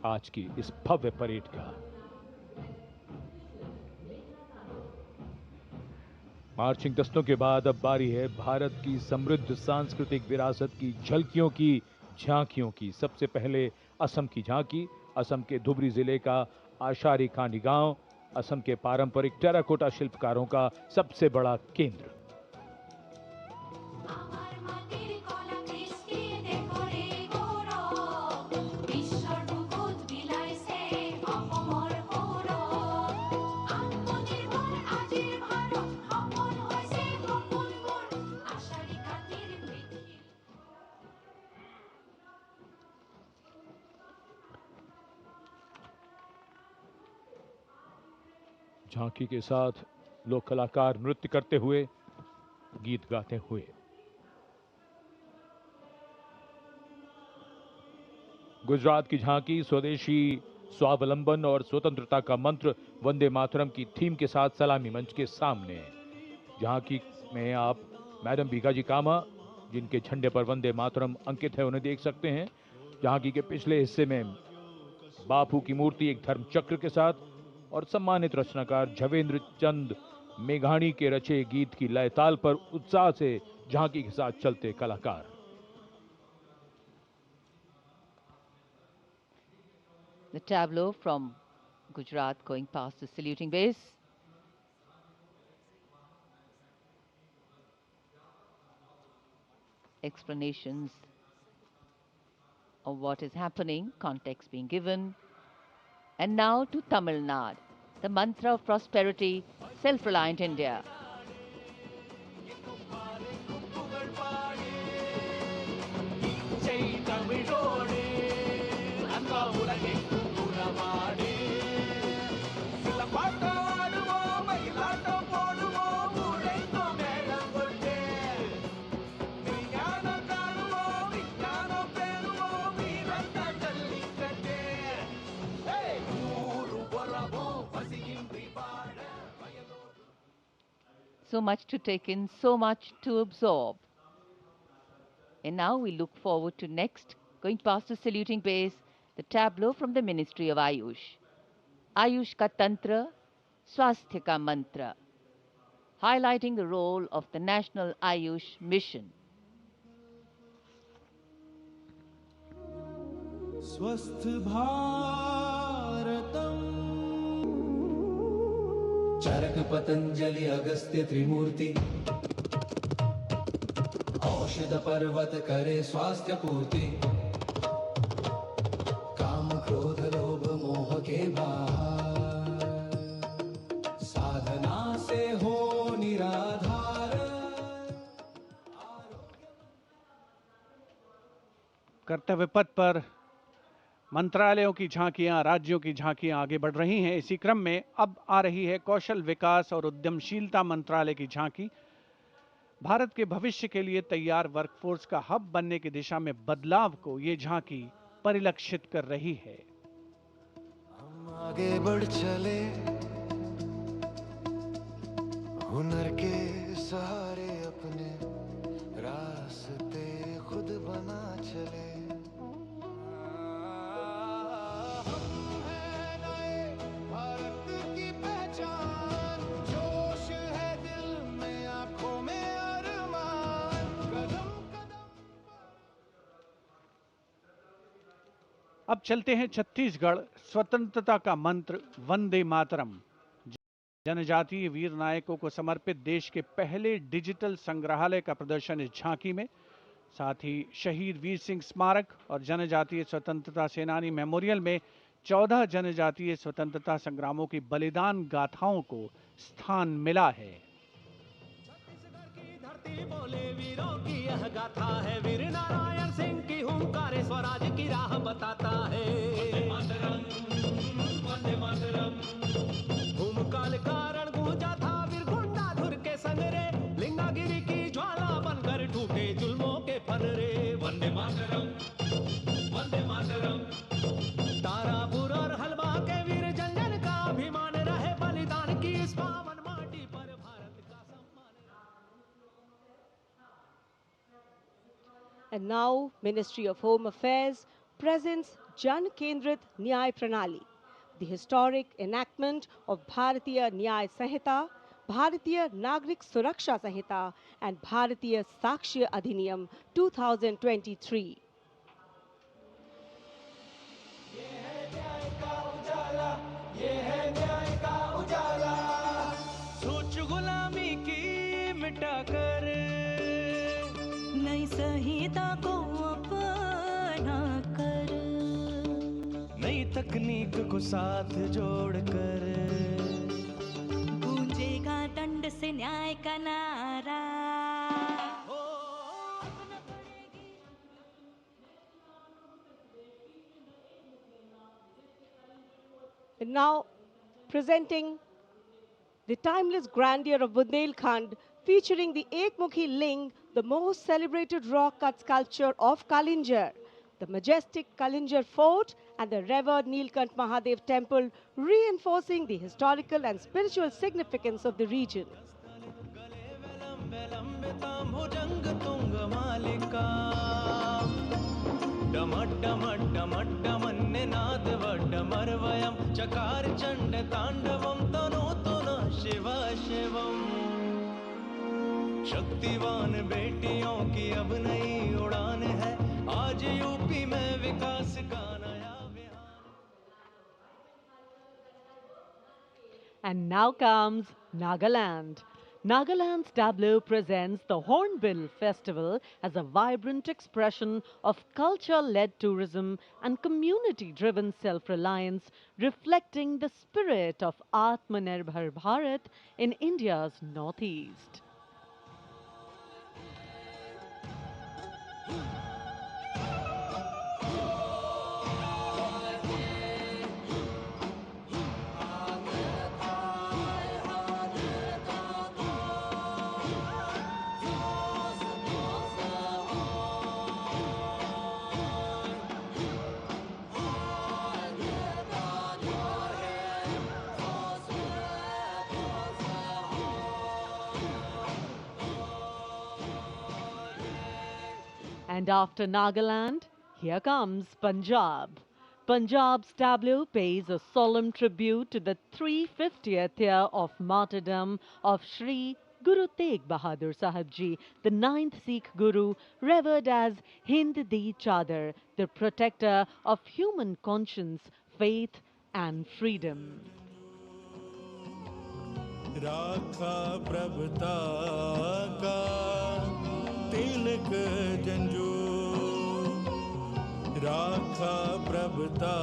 आज की इस भव्य परेड का। मार्चिंग दस्तों के बाद अब बारी है भारत की समृद्ध सांस्कृतिक विरासत की झलकियों की, झांकियों की। सबसे पहले असम की झांकी, असम के धुबरी जिले का आशारी कांडी गांव, असम के पारंपरिक टेराकोटा शिल्पकारों का सबसे बड़ा केंद्र। झांकी के साथ लोक कलाकार नृत्य करते हुए, गीत गाते हुए। गुजरात की झांकी स्वदेशी, स्वावलंबन और स्वतंत्रता का मंत्र वंदे मातरम की थीम के साथ सलामी मंच के सामने। झांकी में आप मैडम भीखाजी कामा, जिनके झंडे पर वंदे मातरम अंकित है, उन्हें देख सकते हैं। झांकी के पिछले हिस्से में बापू की मूर्ति एक धर्म चक्र के साथ, और सम्मानित रचनाकार झवेंद्र चंद मेघाणी के रचे गीत की लय ताल पर उत्साह से झांकी के साथ चलते कलाकार। The tableau from Gujarat going past the saluting base. Explanations of what is happening, context being given. And now to Tamil Nadu, the mantra of prosperity, self-reliant India. So much to take in, so much to absorb. And now we look forward to next, going past the saluting base, the tableau from the Ministry of Ayush. Ayush ka Tantra, Swasthya ka Mantra, highlighting the role of the National Ayush Mission. स्वस्थ भारतम चरक पतंजलि अगस्त्य त्रिमूर्ति औषध पर्वत करे स्वास्थ्य पूर्ति काम क्रोध लोभ मोह के बाहर साधना से हो निराधार। कर्तव्य पथ पर मंत्रालयों की झांकियां, राज्यों की झांकियां आगे बढ़ रही हैं। इसी क्रम में अब आ रही है कौशल विकास और उद्यमशीलता मंत्रालय की झांकी। भारत के भविष्य के लिए तैयार वर्कफोर्स का हब बनने की दिशा में बदलाव को ये झांकी परिलक्षित कर रही है। हम आगे बढ़ चले हुनर के सहारे अपने रास्ते खुद बना चले। अब चलते हैं छत्तीसगढ़। स्वतंत्रता का मंत्र वंदे मातरम, जनजातीय वीर नायकों को समर्पित देश के पहले डिजिटल संग्रहालय का प्रदर्शन इस झांकी में। साथ ही शहीद वीर सिंह स्मारक और जनजातीय स्वतंत्रता सेनानी मेमोरियल में 14 जनजातीय स्वतंत्रता संग्रामों की बलिदान गाथाओं को स्थान मिला है। छत्तीसगढ़ की धरती बोले वीरों की यह गाथा है, वीर नारायण सिंह की हुंकार स्वराज की राह बताता है। वंदे मातरम भूमकाल कारण गूंजा था वीर गुंडाधुर के संगरे, लिंगागिरी की ज्वाला बनकर टूटे जुल्मों के फनरे। वंदे मातरम तारापुर और हलवा के वीर जन जन का अभिमान रहे, बलिदान की इस पावन माटी पर भारत का सम्मान। And now, Ministry of Home Affairs presents Jan Kendrit Nyay Pranali, the historic enactment of Bharatiya Nyay Sanhita, Bharatiya Nagrik Suraksha Sanhita, and Bharatiya Sakshya Adhiniyam 2023. सोच गुलामी की मिटाकर नई संहिता को अपना कर, नई तकनीक को साथ जोड़कर गूंजेगा दंड से न्याय का नारा। And now, presenting the timeless grandeur of Bundelkhand, featuring the Ekmukhi Ling, the most celebrated rock-cut sculpture of Kalinjar, the majestic Kalinjar Fort, and the revered Nilkant Mahadev Temple, reinforcing the historical and spiritual significance of the region. चकार चंड तांडवम तनोतु न शिव शिवम। शक्तिवान बेटियों की अब नई उड़ान है, आज UP में विकास का नया विहार। And now comes Nagaland. Nagaland's tableau presents the Hornbill Festival as a vibrant expression of culture-led tourism and community-driven self-reliance, reflecting the spirit of Atmanirbhar Bharat in India's northeast. And after Nagaland, here comes Punjab. Punjab's tableau pays a solemn tribute to the 350th year of martyrdom of Sri Guru Tegh Bahadur Sahib Ji, the 9th Sikh Guru, revered as Hind Di Chadar, the protector of human conscience, faith and freedom. राखा प्रभुता का तिलक जंजू, राखा प्रभुता